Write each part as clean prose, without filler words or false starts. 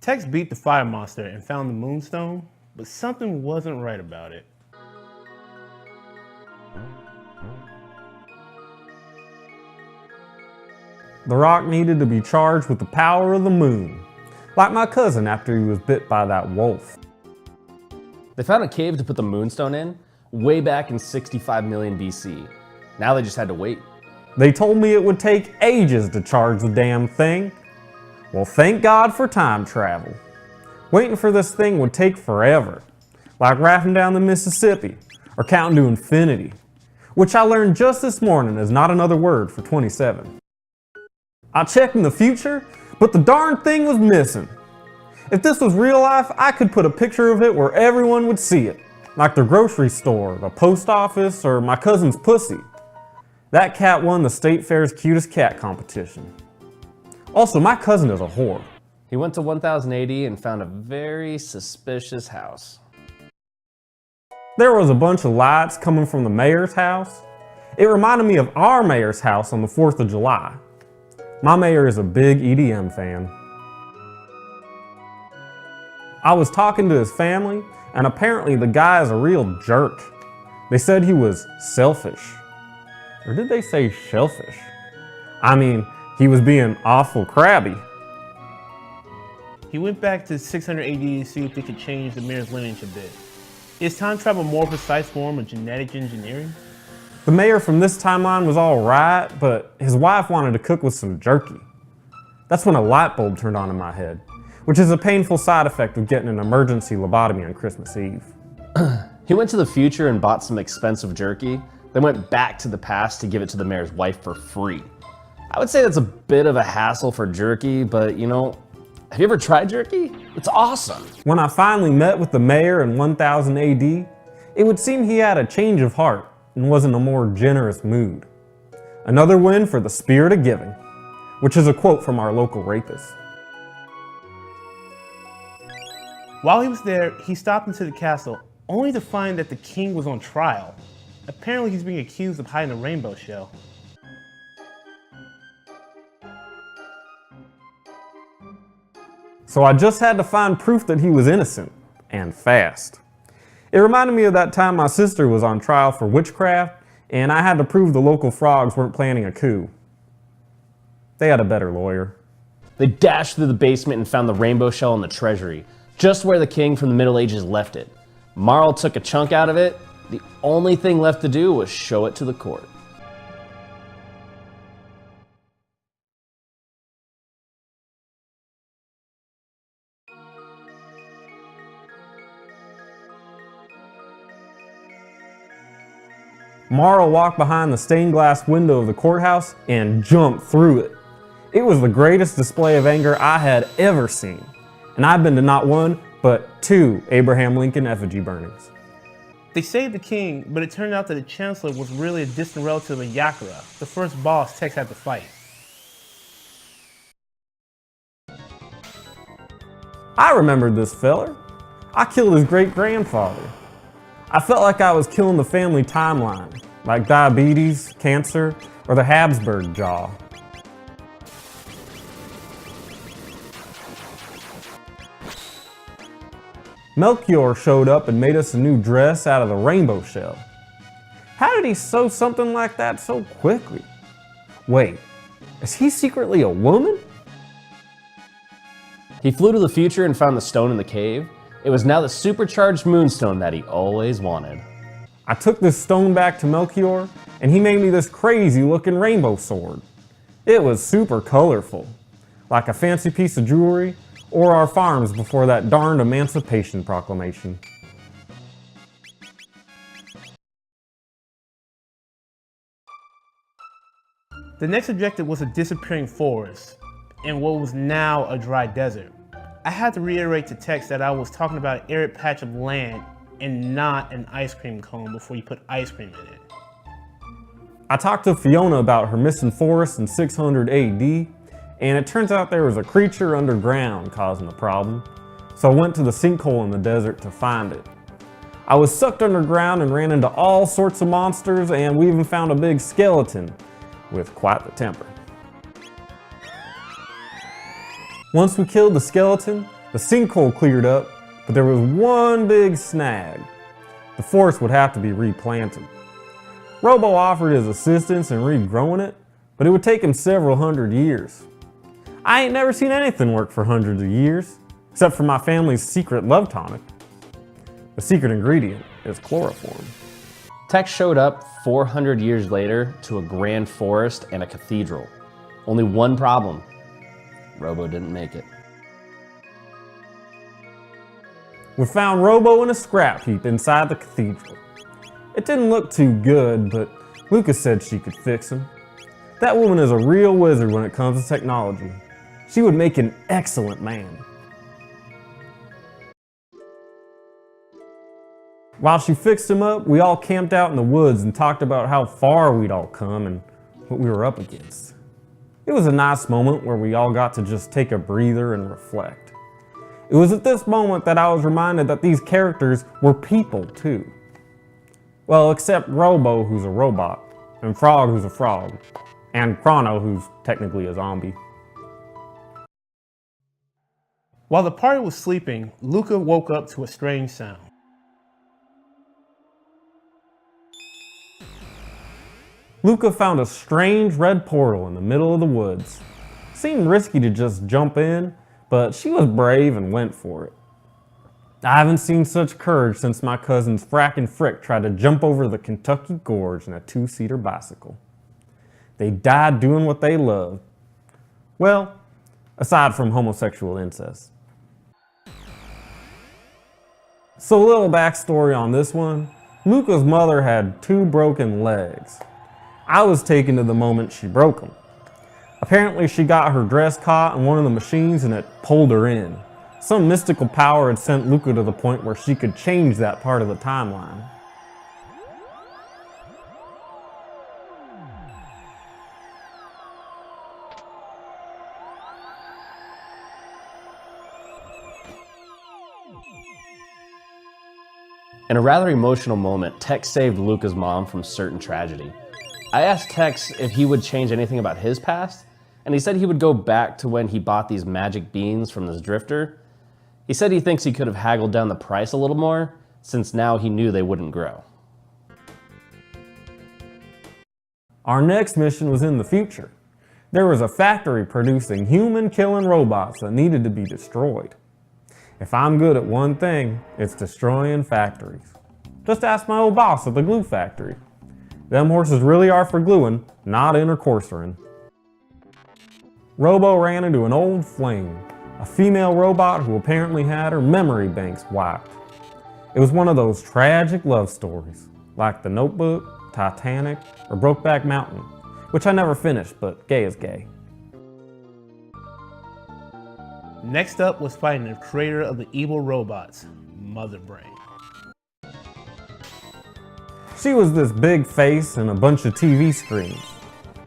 Tex beat the fire monster and found the moonstone, but something wasn't right about it. The rock needed to be charged with the power of the moon, like my cousin after he was bit by that wolf. They found a cave to put the moonstone in way back in 65 million BC. Now they just had to wait. They told me it would take ages to charge the damn thing. Well, thank God for time travel. Waiting for this thing would take forever, like rafting down the Mississippi or counting to infinity, which I learned just this morning is not another word for 27. I checked in the future, but the darn thing was missing. If this was real life, I could put a picture of it where everyone would see it, like the grocery store, the post office, or my cousin's pussy. That cat won the state fair's cutest cat competition. Also, my cousin is a whore. He went to 1000 AD and found a very suspicious house. There was a bunch of lights coming from the mayor's house. It reminded me of our mayor's house on the 4th of July. My mayor is a big EDM fan. I was talking to his family, and apparently the guy is a real jerk. They said he was selfish. Or did they say shellfish? I mean, he was being awful crabby. He went back to 600 AD to see if they could change the mayor's lineage a bit. Is time travel a more precise form of genetic engineering? The mayor from this timeline was all right, but his wife wanted to cook with some jerky. That's when a light bulb turned on in my head, which is a painful side effect of getting an emergency lobotomy on Christmas Eve. He went to the future and bought some expensive jerky, then went back to the past to give it to the mayor's wife for free. I would say that's a bit of a hassle for jerky, but you know, have you ever tried jerky? It's awesome. When I finally met with the mayor in 1000 AD, it would seem he had a change of heart and was in a more generous mood. Another win for the spirit of giving, which is a quote from our local rapist. While he was there, he stopped into the castle, only to find that the king was on trial. Apparently he's being accused of hiding a rainbow shell. So I just had to find proof that he was innocent, and fast. It reminded me of that time my sister was on trial for witchcraft, and I had to prove the local frogs weren't planning a coup. They had a better lawyer. They dashed through the basement and found the rainbow shell in the treasury, just where the king from the Middle Ages left it. Marl took a chunk out of it. The only thing left to do was show it to the court. Marl walked behind the stained glass window of the courthouse and jumped through it. It was the greatest display of anger I had ever seen. And I've been to not one, but 2 Abraham Lincoln effigy burnings. They saved the king, but it turned out that the chancellor was really a distant relative of Yakura, the first boss Tex had to fight. I remembered this feller. I killed his great-grandfather. I felt like I was killing the family timeline, like diabetes, cancer, or the Habsburg jaw. Melchior showed up and made us a new dress out of the rainbow shell. How did he sew something like that so quickly? Wait, is he secretly a woman? He flew to the future and found the stone in the cave. It was now the supercharged moonstone that he always wanted. I took this stone back to Melchior, and he made me this crazy looking rainbow sword. It was super colorful, like a fancy piece of jewelry, or our farms before that darned Emancipation Proclamation. The next objective was a disappearing forest, in what was now a dry desert. I had to reiterate to Tex that I was talking about an arid patch of land and not an ice cream cone before you put ice cream in it. I talked to Fiona about her missing forest in 600 AD, and it turns out there was a creature underground causing the problem, so I went to the sinkhole in the desert to find it. I was sucked underground and ran into all sorts of monsters, and we even found a big skeleton with quite the temper. Once we killed the skeleton, The sinkhole cleared up, but there was one big snag. The forest would have to be replanted. Robo offered his assistance in regrowing it, but it would take him several hundred years. I ain't never seen anything work for hundreds of years, except for my family's secret love tonic. The secret ingredient is chloroform. Tex showed up 400 years later to a grand forest and a cathedral. Only one problem. Robo didn't make it. We found Robo in a scrap heap inside the cathedral. It didn't look too good, but Lucas said she could fix him. That woman is a real wizard when it comes to technology. She would make an excellent man. While she fixed him up, we all camped out in the woods and talked about how far we'd all come and what we were up against. It was a nice moment where we all got to just take a breather and reflect. It was at this moment that I was reminded that these characters were people too. Well, except Robo, who's a robot, and Frog, who's a frog, and Chrono, who's technically a zombie. While the party was sleeping, Luca woke up to a strange sound. Luca found a strange red portal in the middle of the woods. Seemed risky to just jump in, but she was brave and went for it. I haven't seen such courage since my cousins Frack and Frick tried to jump over the Kentucky Gorge in a two-seater bicycle. They died doing what they loved. Well, aside from homosexual incest. So a little backstory on this one. Luca's mother had 2 broken legs. I was taken to the moment she broke them. Apparently she got her dress caught in one of the machines and it pulled her in. Some mystical power had sent Luca to the point where she could change that part of the timeline. In a rather emotional moment, Tex saved Luca's mom from certain tragedy. I asked Tex if he would change anything about his past, and he said he would go back to when he bought these magic beans from this drifter. He said he thinks he could have haggled down the price a little more, since now he knew they wouldn't grow. Our next mission was in the future. There was a factory producing human-killing robots that needed to be destroyed. If I'm good at one thing, it's destroying factories. Just ask my old boss at the glue factory. Them horses really are for gluing, not intercoursing. Robo ran into an old flame, a female robot who apparently had her memory banks wiped. It was one of those tragic love stories, like The Notebook, Titanic, or Brokeback Mountain, which I never finished, but gay is gay. Next up was fighting the creator of the evil robots, Mother Brain. She was this big face and a bunch of TV screens.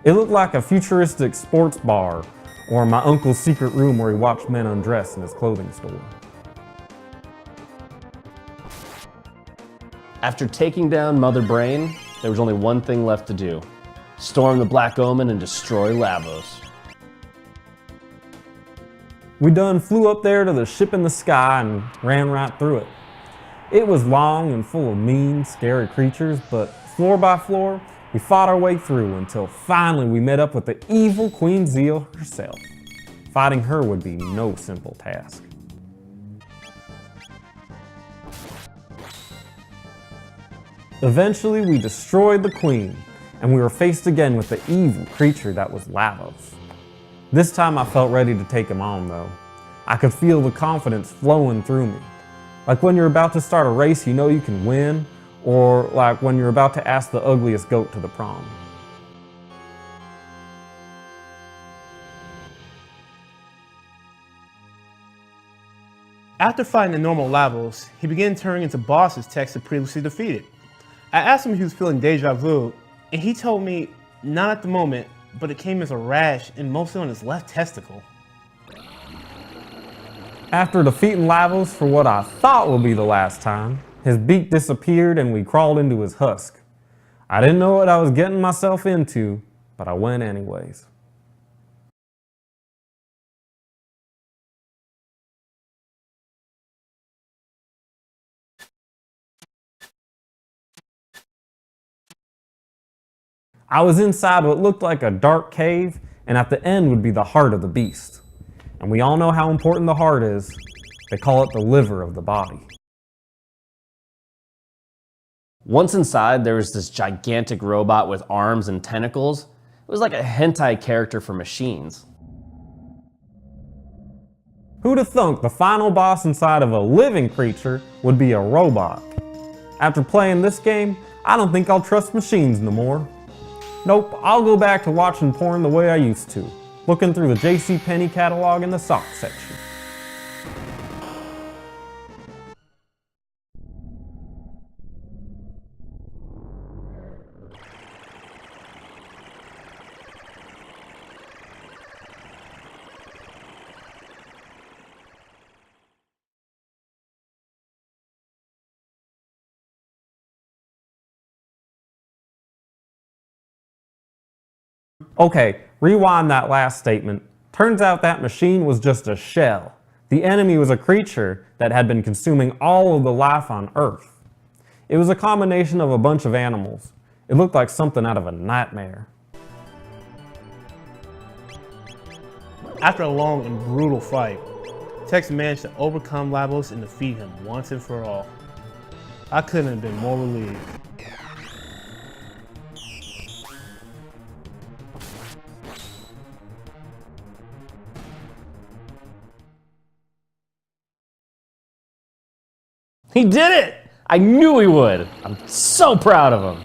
It looked like a futuristic sports bar or my uncle's secret room where he watched men undress in his clothing store. After taking down Mother Brain, there was only one thing left to do. Storm the Black Omen and destroy Lavos. We done flew up there to the ship in the sky and ran right through it. It was long and full of mean, scary creatures, but floor by floor, we fought our way through until finally we met up with the evil Queen Zeal herself. Fighting her would be no simple task. Eventually, we destroyed the Queen, and we were faced again with the evil creature that was Lavos. This time I felt ready to take him on though. I could feel the confidence flowing through me. Like when you're about to start a race you know you can win, or like when you're about to ask the ugliest goat to the prom. After fighting the normal Lavos, he began turning into bosses Tex had previously defeated. I asked him if he was feeling deja vu, and he told me not at the moment, but it came as a rash and mostly on his left testicle. After defeating Lavos for what I thought would be the last time, his beak disappeared and we crawled into his husk. I didn't know what I was getting myself into, but I went anyways. I was inside what looked like a dark cave, and at the end would be the heart of the beast. And we all know how important the heart is. They call it the liver of the body. Once inside, there was this gigantic robot with arms and tentacles. It was like a hentai character for machines. Who'd have thunk the final boss inside of a living creature would be a robot? After playing this game, I don't think I'll trust machines no more. Nope, I'll go back to watching porn the way I used to, looking through the JCPenney catalog in the sock section. Okay, rewind that last statement. Turns out that machine was just a shell. The enemy was a creature that had been consuming all of the life on Earth. It was a combination of a bunch of animals. It looked like something out of a nightmare. After a long and brutal fight, Tex managed to overcome Lavos and defeat him once and for all. I couldn't have been more relieved. He did it! I knew he would. I'm so proud of him.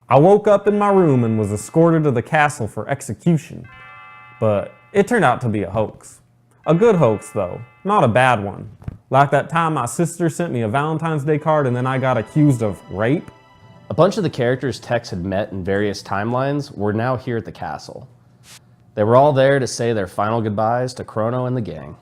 I woke up in my room and was escorted to the castle for execution. But it turned out to be a hoax. A good hoax though, not a bad one. Like that time my sister sent me a Valentine's Day card and then I got accused of rape. A bunch of the characters Tex had met in various timelines were now here at the castle. They were all there to say their final goodbyes to Chrono and the gang.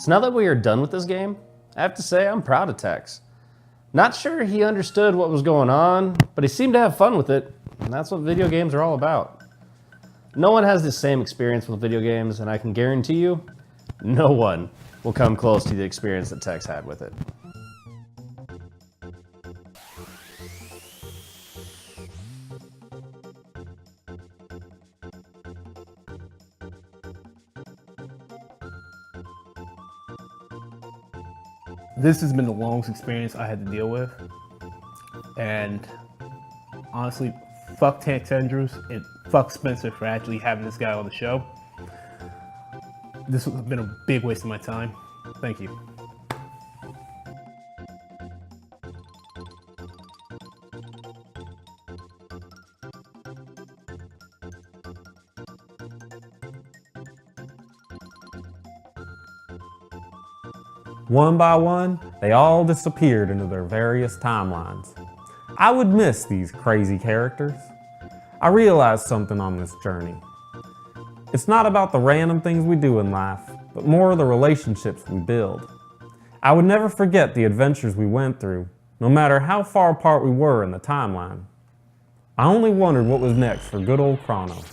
So now that we are done with this game, I have to say I'm proud of Tex. Not sure he understood what was going on, but he seemed to have fun with it, and that's what video games are all about. No one has the same experience with video games, and I can guarantee you, no one will come close to the experience that Tex had with it. This has been the longest experience I had to deal with. And honestly, fuck Tex Andrews and fuck Spencer for actually having this guy on the show. This has been a big waste of my time. Thank you. One by one, they all disappeared into their various timelines. I would miss these crazy characters. I realized something on this journey. It's not about the random things we do in life, but more the relationships we build. I would never forget the adventures we went through, no matter how far apart we were in the timeline. I only wondered what was next for good old Chrono.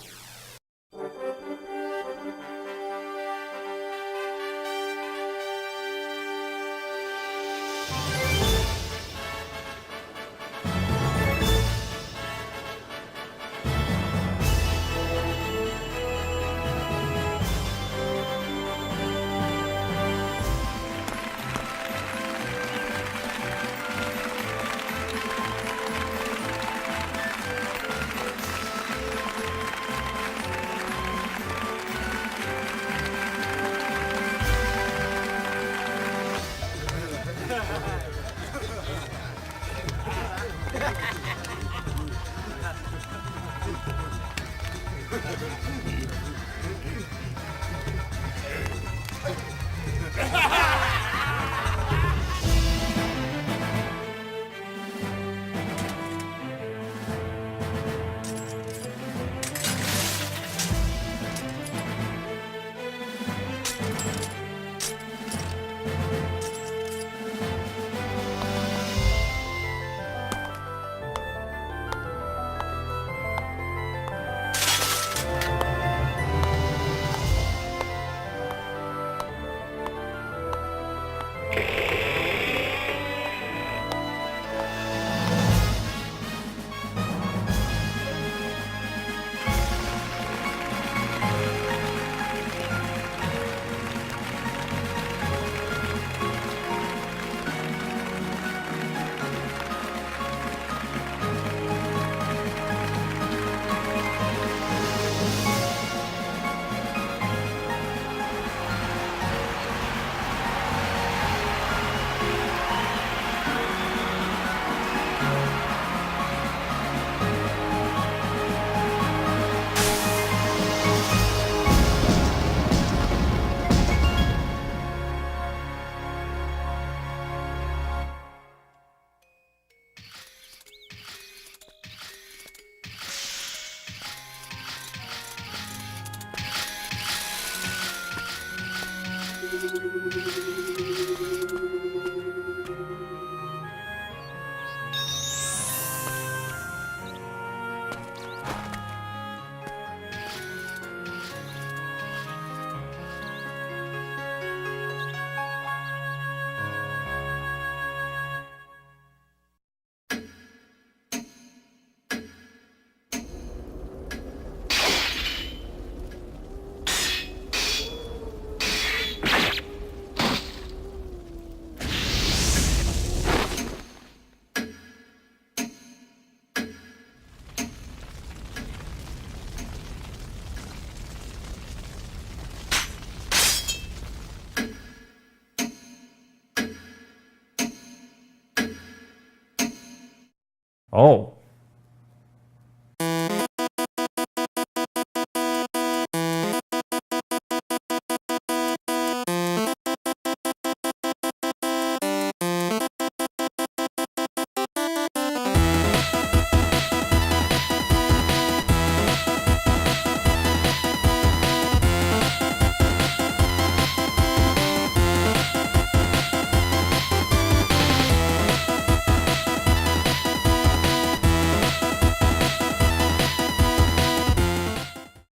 Oh,